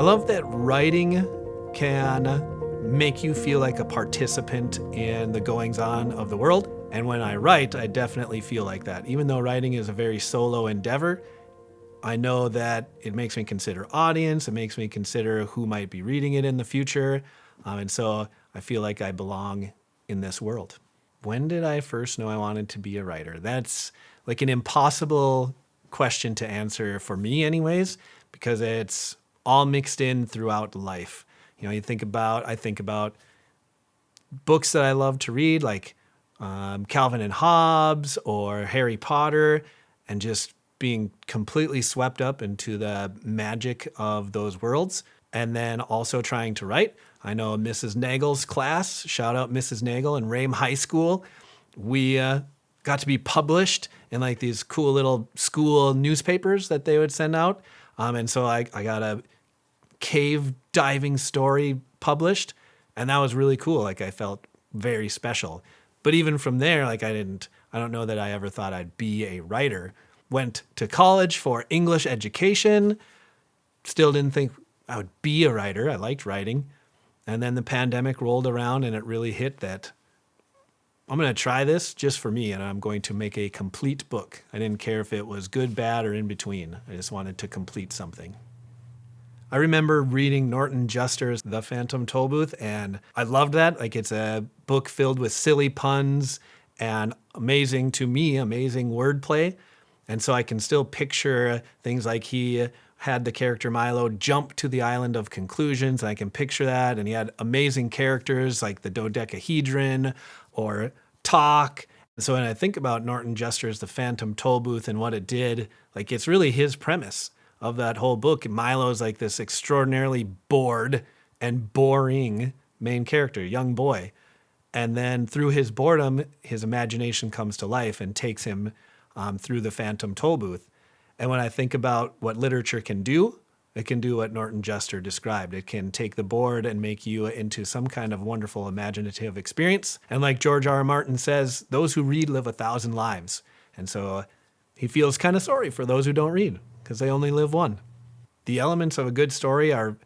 love that writing can make you feel like a participant in the goings-on of the world. And when I write, I definitely feel like that. Even though writing is a very solo endeavor, I know that it makes me consider audience, it makes me consider who might be reading it in the future, and so I feel like I belong in this world. When did I first know I wanted to be a writer? That's like an impossible question to answer for me anyways, because it's all mixed in throughout life. You know, I think about books that I love to read, like Calvin and Hobbes or Harry Potter, and just being completely swept up into the magic of those worlds. And then also trying to write. I know Mrs. Nagel's class, shout out Mrs. Nagel in Rame High School. We got to be published in like these cool little school newspapers that they would send out. And so I got a cave diving story published, and that was really cool. Like I felt very special. But even from there, like I don't know that I ever thought I'd be a writer. Went to college for English education, still didn't think I would be a writer. I liked writing. And then the pandemic rolled around and it really hit that I'm going to try this just for me and I'm going to make a complete book. I didn't care if it was good, bad, or in between. I just wanted to complete something. I remember reading Norton Juster's The Phantom Tollbooth, and I loved that. Like it's a book filled with silly puns and amazing wordplay. And so I can still picture things like he had the character Milo jump to the island of conclusions. I can picture that. And he had amazing characters like the dodecahedron or Talk. So when I think about Norton Juster's The Phantom Tollbooth and what it did, like it's really his premise of that whole book. Milo's like this extraordinarily bored and boring main character, young boy. And then through his boredom, his imagination comes to life and takes him through the Phantom Tollbooth. And when I think about what literature can do, it can do what Norton Juster described. It can take the board and make you into some kind of wonderful imaginative experience. And like George R. R. Martin says, those who read live 1,000 lives. And so he feels kind of sorry for those who don't read because they only live one. The elements of a good story are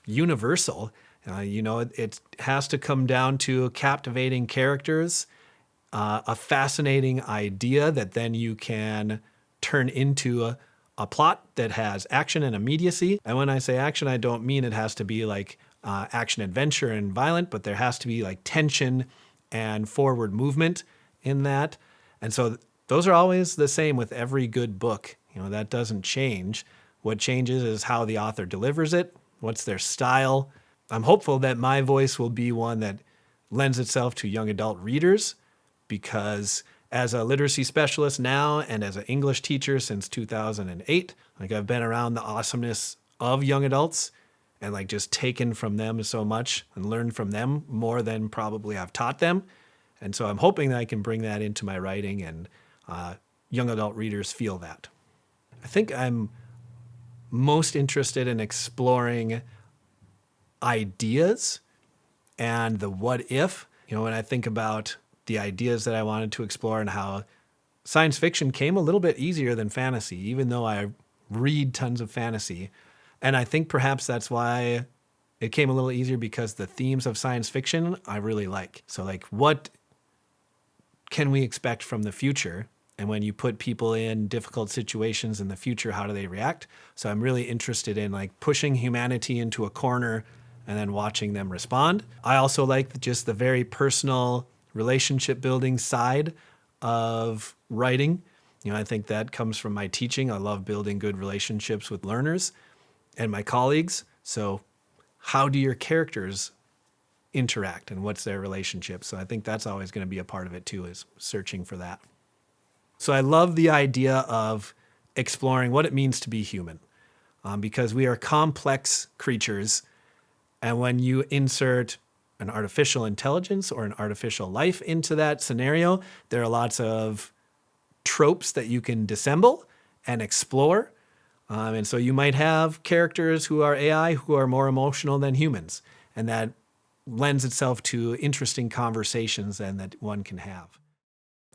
universal. It has to come down to captivating characters, a fascinating idea that then you can turn into a plot that has action and immediacy. And when I say action, I don't mean it has to be like action adventure and violent, but there has to be like tension and forward movement in that. And so those are always the same with every good book. That doesn't change. What changes is how the author delivers it, what's their style. I'm hopeful that my voice will be one that lends itself to young adult readers, because as a literacy specialist now and as an English teacher since 2008, like I've been around the awesomeness of young adults and like just taken from them so much and learned from them more than probably I've taught them. And so I'm hoping that I can bring that into my writing and young adult readers feel that. I think I'm most interested in exploring ideas and the what if. When I think about the ideas that I wanted to explore and how science fiction came a little bit easier than fantasy, even though I read tons of fantasy. And I think perhaps that's why it came a little easier, because the themes of science fiction I really like. So like, what can we expect from the future? And when you put people in difficult situations in the future, how do they react? So I'm really interested in like pushing humanity into a corner and then watching them respond. I also like just the very personal relationship building side of writing. I think that comes from my teaching. I love building good relationships with learners and my colleagues. So how do your characters interact and what's their relationship? So I think that's always going to be a part of it too, is searching for that. So I love the idea of exploring what it means to be human, because we are complex creatures. And when you insert an artificial intelligence or an artificial life into that scenario, there are lots of tropes that you can dissemble and explore. And so you might have characters who are AI who are more emotional than humans. And that lends itself to interesting conversations then that one can have.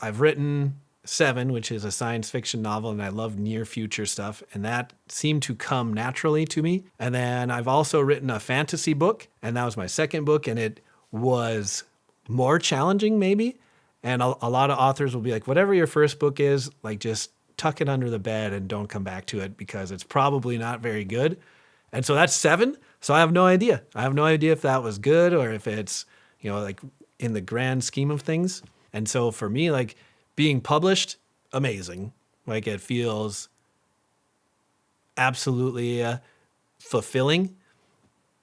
I've written Seven, which is a science fiction novel, and I love near future stuff, and that seemed to come naturally to me. And then I've also written a fantasy book, and that was my second book, and it was more challenging maybe. And a lot of authors will be like, whatever your first book is, like just tuck it under the bed and don't come back to it because it's probably not very good. And so that's seven. So I have no idea. I have no idea if that was good or if it's, like in the grand scheme of things. And so for me, like being published, amazing. Like it feels absolutely fulfilling.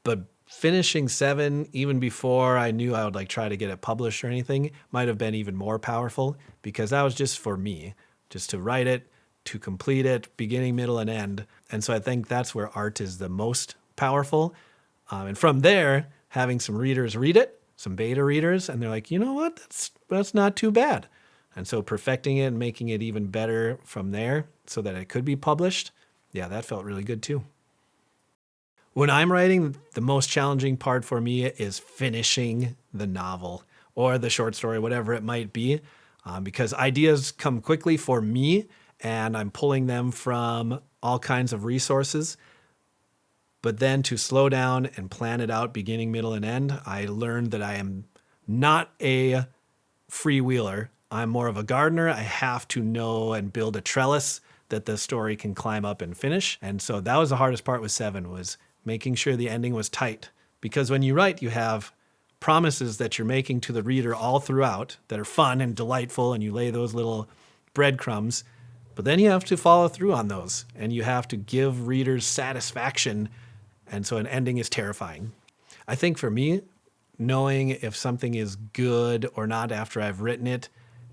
But finishing seven, even before I knew I would like try to get it published or anything, might have been even more powerful because that was just for me, just to write it, to complete it, beginning, middle, and end. And so I think that's where art is the most powerful. And from there, having some readers read it, some beta readers, and they're like, you know what, that's not too bad. And so perfecting it and making it even better from there so that it could be published, yeah, that felt really good too. When I'm writing, the most challenging part for me is finishing the novel or the short story, whatever it might be, because ideas come quickly for me and I'm pulling them from all kinds of resources. But then to slow down and plan it out beginning, middle, and end, I learned that I am not a freewheeler. I'm more of a gardener. I have to know and build a trellis that the story can climb up and finish. And so that was the hardest part with seven, was making sure the ending was tight. Because when you write, you have promises that you're making to the reader all throughout that are fun and delightful, and you lay those little breadcrumbs. But then you have to follow through on those, and you have to give readers satisfaction. And so an ending is terrifying. I think for me, knowing if something is good or not after I've written it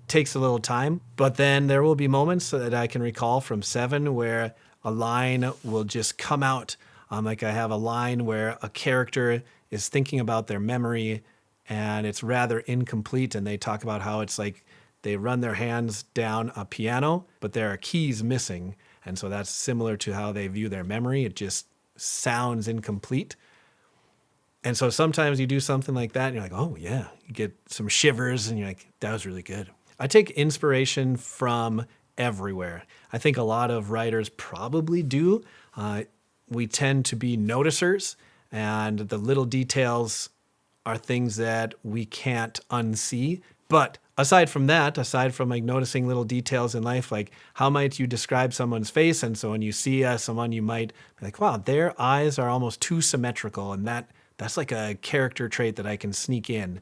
takes a little time. But then there will be moments that I can recall from seven where a line will just come out. Like I have a line where a character is thinking about their memory and it's rather incomplete. And they talk about how it's like they run their hands down a piano, but there are keys missing. And so that's similar to how they view their memory. It just sounds incomplete. And so sometimes you do something like that and you're like, oh yeah, you get some shivers and you're like, that was really good. I take inspiration from everywhere. I think a lot of writers probably do. We tend to be noticers, and the little details are things that we can't unsee. But aside from that, aside from like noticing little details in life, like how might you describe someone's face? And so when you see someone, you might be like, wow, their eyes are almost too symmetrical. And that's like a character trait that I can sneak in.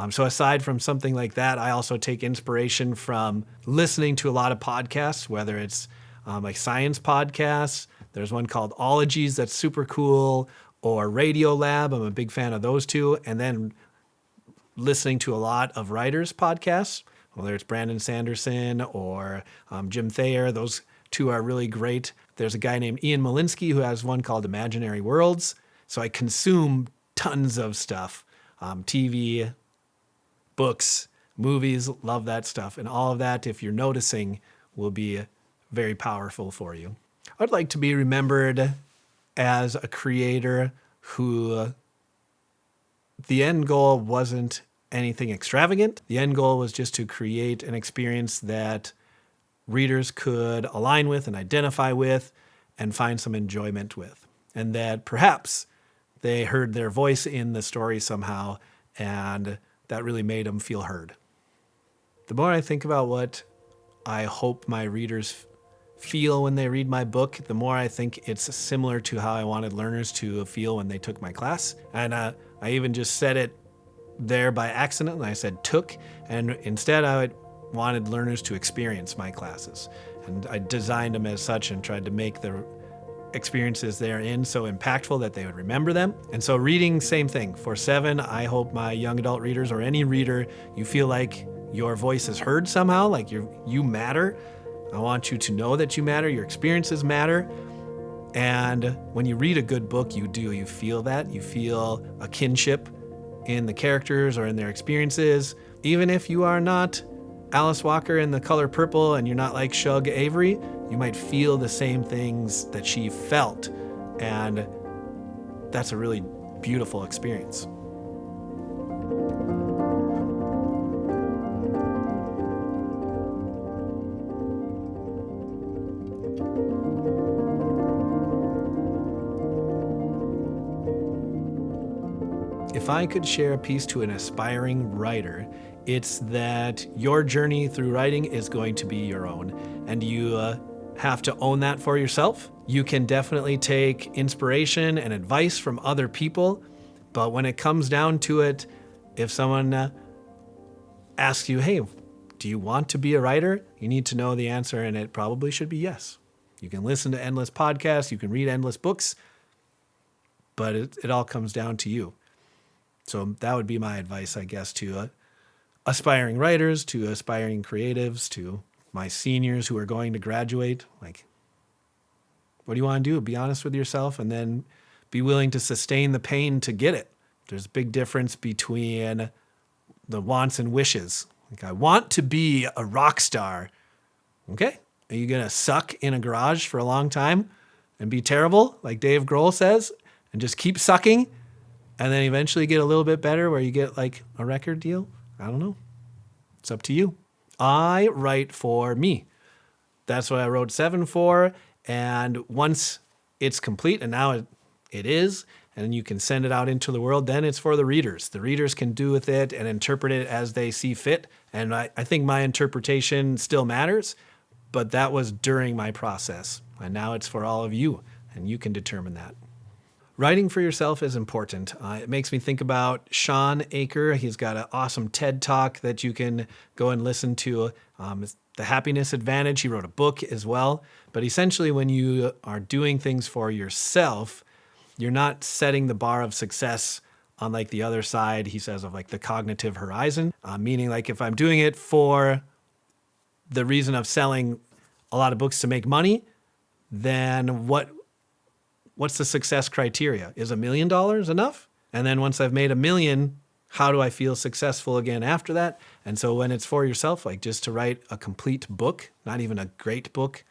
So aside from something like that, I also take inspiration from listening to a lot of podcasts, whether it's like science podcasts. There's one called Ologies that's super cool, or Radio Lab. I'm a big fan of those two. And then listening to a lot of writers' podcasts, whether it's Brandon Sanderson or Jim Thayer. Those two are really great. There's a guy named Ian Malinsky who has one called Imaginary Worlds. So I consume tons of stuff, TV, books, movies, love that stuff. And all of that, if you're noticing, will be very powerful for you. I'd like to be remembered as a creator who the end goal wasn't anything extravagant. The end goal was just to create an experience that readers could align with and identify with and find some enjoyment with. And that perhaps they heard their voice in the story somehow, and that really made them feel heard. The more I think about what I hope my readers feel when they read my book, the more I think it's similar to how I wanted learners to feel when they took my class. And I even just said it there by accident, and I said took, and instead I wanted learners to experience my classes. And I designed them as such and tried to make the experiences therein so impactful that they would remember them. And so reading, same thing. For seven, I hope my young adult readers or any reader, you feel like your voice is heard somehow, like you matter. I want you to know that you matter, your experiences matter. And when you read a good book, you feel that. You feel a kinship in the characters or in their experiences. Even if you are not Alice Walker in The Color Purple and you're not like Shug Avery, you might feel the same things that she felt. And that's a really beautiful experience. If I could share a piece to an aspiring writer, it's that your journey through writing is going to be your own, and you have to own that for yourself. You can definitely take inspiration and advice from other people, but when it comes down to it, if someone asks you, hey, do you want to be a writer? You need to know the answer, and it probably should be yes. You can listen to endless podcasts, you can read endless books, but it all comes down to you. So that would be my advice, I guess, to aspiring writers, to aspiring creatives, to my seniors who are going to graduate. Like, what do you want to do? Be honest with yourself, and then be willing to sustain the pain to get it. There's a big difference between the wants and wishes. Like, I want to be a rock star. Okay. Are you going to suck in a garage for a long time and be terrible, like Dave Grohl says, and just keep sucking and then eventually get a little bit better where you get like a record deal? I don't know. It's up to you. I write for me. That's what I wrote 7 for. And once it's complete, and now it is, and you can send it out into the world, then it's for the readers. The readers can do with it and interpret it as they see fit. And I think my interpretation still matters, but that was during my process. And now it's for all of you, and you can determine that. Writing for yourself is important. It makes me think about Shawn. He's got an awesome TED Talk that you can go and listen to. It's The Happiness Advantage. He wrote a book as well. But essentially, when you are doing things for yourself, you're not setting the bar of success on like the other side, he says, of like the cognitive horizon. Meaning like if I'm doing it for the reason of selling a lot of books to make money, then what's the success criteria? Is $1 million enough? And then once I've made $1 million, how do I feel successful again after that? And so when it's for yourself, like just to write a complete book, not even a great book,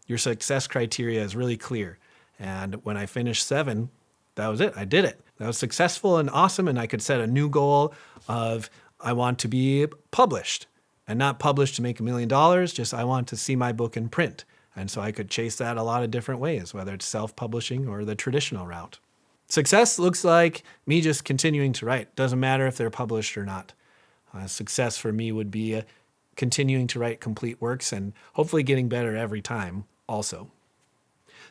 your success criteria is really clear. And when I finished 7, that was it. I did it. That was successful and awesome. And I could set a new goal of I want to be published, and not published to make $1 million. Just I want to see my book in print. And so I could chase that a lot of different ways, whether it's self-publishing or the traditional route. Success looks like me just continuing to write. Doesn't matter if they're published or not. Success for me would be continuing to write complete works and hopefully getting better every time also.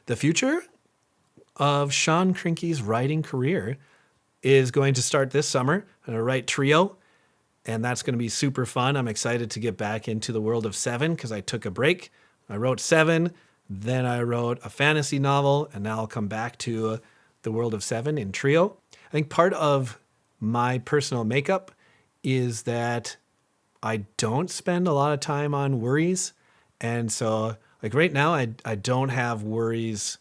The future of Shawn Krinke's writing career is going to start this summer. I'm going to write Trio, and that's going to be super fun. I'm excited to get back into the world of 7 because I took a break. I wrote 7, then I wrote a fantasy novel, and now I'll come back to the world of 7 in Trio. I think part of my personal makeup is that I don't spend a lot of time on worries. And so like right now, I don't have worries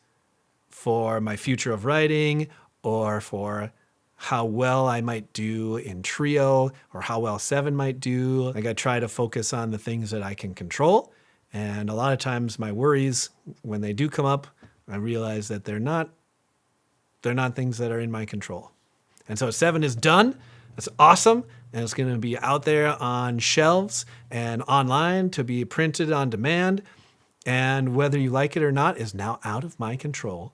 for my future of writing or for how well I might do in Trio or how well 7 might do. Like I try to focus on the things that I can control. And a lot of times my worries, when they do come up, I realize that they're not things that are in my control. And so 7 is done. It's awesome. And it's going to be out there on shelves and online to be printed on demand. And whether you like it or not is now out of my control.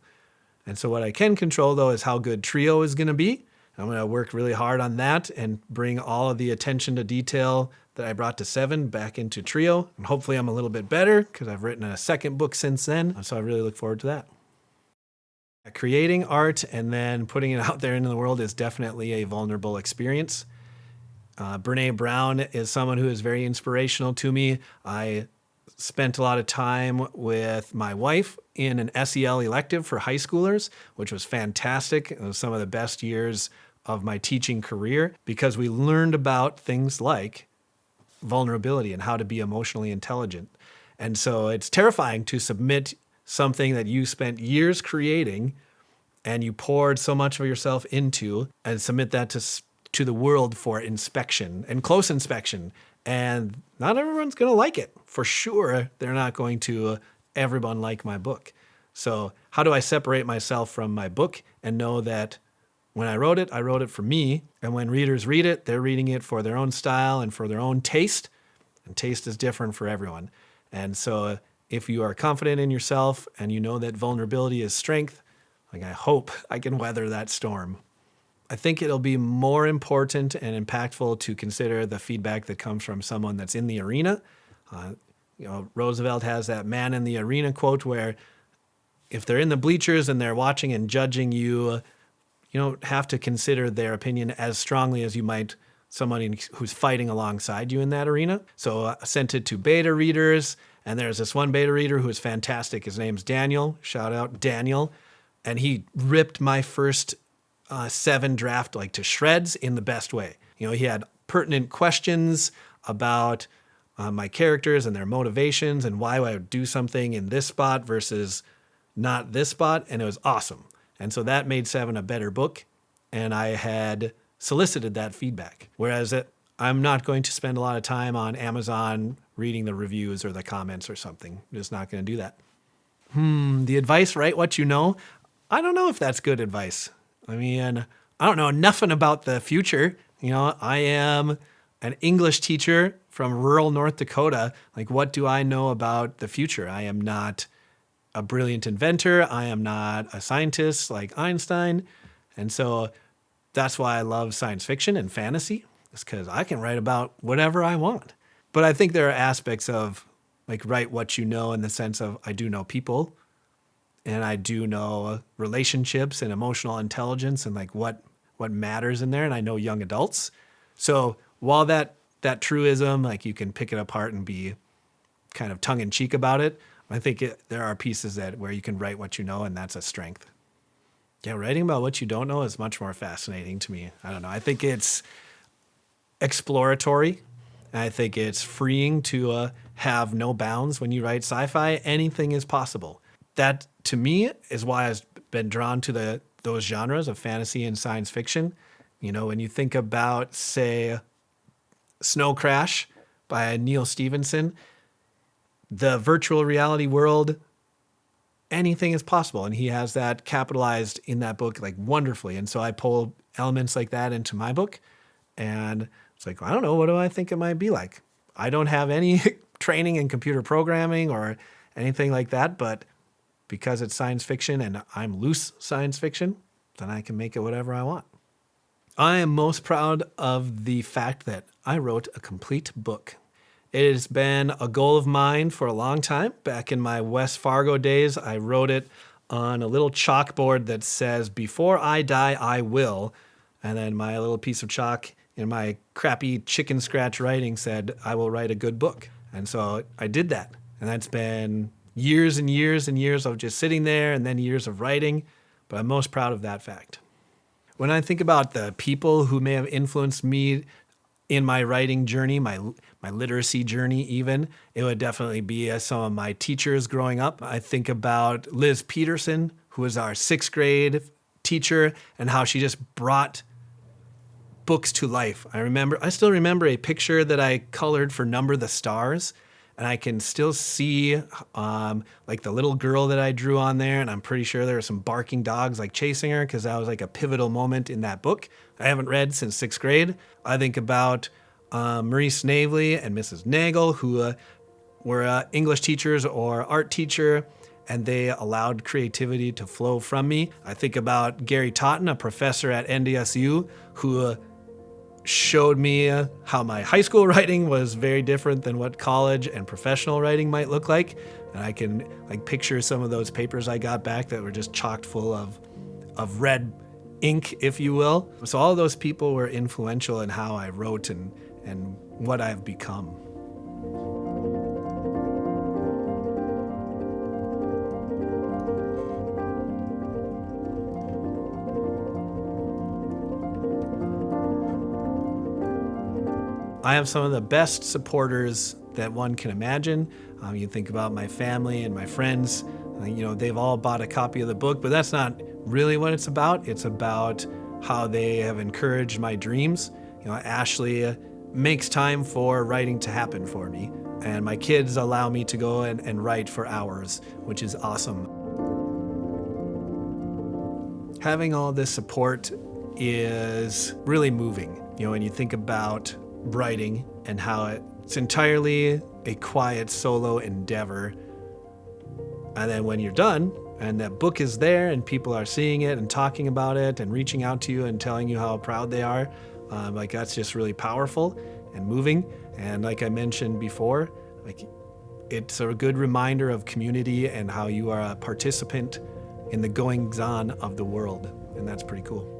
And so what I can control, though, is how good Trio is going to be. I'm going to work really hard on that and bring all of the attention to detail that I brought to 7 back into Trio. And hopefully I'm a little bit better because I've written a second book since then. So I really look forward to that. Creating art and then putting it out there into the world is definitely a vulnerable experience. Brene Brown is someone who is very inspirational to me. I spent a lot of time with my wife in an SEL elective for high schoolers, which was fantastic. It was some of the best years of my teaching career because we learned about things like vulnerability and how to be emotionally intelligent. And so it's terrifying to submit something that you spent years creating and you poured so much of yourself into and submit that to the world for inspection and close inspection. And not everyone's going to like it. For sure, they're not going to everyone like my book. So how do I separate myself from my book and know that when I wrote it for me. And when readers read it, they're reading it for their own style and for their own taste. And taste is different for everyone. And so if you are confident in yourself and you know that vulnerability is strength, like I hope I can weather that storm. I think it'll be more important and impactful to consider the feedback that comes from someone that's in the arena. Roosevelt has that man in the arena quote where if they're in the bleachers and they're watching and judging you, you don't have to consider their opinion as strongly as you might someone who's fighting alongside you in that arena. So I sent it to beta readers, and there's this one beta reader who is fantastic. His name's Daniel. Shout out Daniel. And he ripped my first 7 draft like to shreds in the best way. He had pertinent questions about my characters and their motivations and why I would do something in this spot versus not this spot, and it was awesome. And so that made 7 a better book, and I had solicited that feedback. Whereas I'm not going to spend a lot of time on Amazon reading the reviews or the comments or something. I'm just not going to do that. The advice, write what you know. I don't know if that's good advice. I mean, I don't know nothing about the future. I am an English teacher from rural North Dakota. Like, what do I know about the future? I am not a brilliant inventor. I am not a scientist like Einstein. And so that's why I love science fiction and fantasy, is because I can write about whatever I want. But I think there are aspects of like write what you know in the sense of I do know people and I do know relationships and emotional intelligence and like what matters in there. And I know young adults. So while that truism, like you can pick it apart and be kind of tongue in cheek about it, I think there are pieces where you can write what you know, and that's a strength. Yeah, writing about what you don't know is much more fascinating to me. I don't know. I think it's exploratory. I think it's freeing to have no bounds. When you write sci-fi, anything is possible. That, to me, is why I've been drawn to those genres of fantasy and science fiction. When you think about, say, Snow Crash by Neil Stephenson, the virtual reality world, anything is possible. And he has that capitalized in that book like wonderfully. And so I pull elements like that into my book. And it's like, I don't know, what do I think it might be like? I don't have any training in computer programming or anything like that. But because it's science fiction and I'm loose science fiction, then I can make it whatever I want. I am most proud of the fact that I wrote a complete book. It has been a goal of mine for a long time. Back in my West Fargo days, I wrote it on a little chalkboard that says, "Before I die, I will." And then my little piece of chalk in my crappy chicken scratch writing said, "I will write a good book." And so I did that. And that's been years and years and years of just sitting there and then years of writing. But I'm most proud of that fact. When I think about the people who may have influenced me in my writing journey, my literacy journey even, it would definitely be some of my teachers growing up. I think about Liz Peterson, who was our 6th grade teacher, and how she just brought books to life. I still remember a picture that I colored for Number the Stars, and I can still see like the little girl that I drew on there, and I'm pretty sure there were some barking dogs like chasing her because that was like a pivotal moment in that book. I haven't read since 6th grade. I think about Marie Snavely and Mrs. Nagel, who were English teachers or art teacher, and they allowed creativity to flow from me. I think about Gary Totten, a professor at NDSU, who showed me how my high school writing was very different than what college and professional writing might look like. And I can like picture some of those papers I got back that were just chocked full of red ink, if you will. So all of those people were influential in how I wrote and what I've become. I have some of the best supporters that one can imagine. You think about my family and my friends. They've all bought a copy of the book, but that's not really what it's about. It's about how they have encouraged my dreams. Ashley makes time for writing to happen for me, and my kids allow me to go and write for hours, which is awesome. Having all this support is really moving. When you think about writing and how it's entirely a quiet solo endeavor, and then when you're done, and that book is there and people are seeing it and talking about it and reaching out to you and telling you how proud they are, like that's just really powerful and moving. And like I mentioned before, like it's a good reminder of community and how you are a participant in the goings on of the world, and that's pretty cool.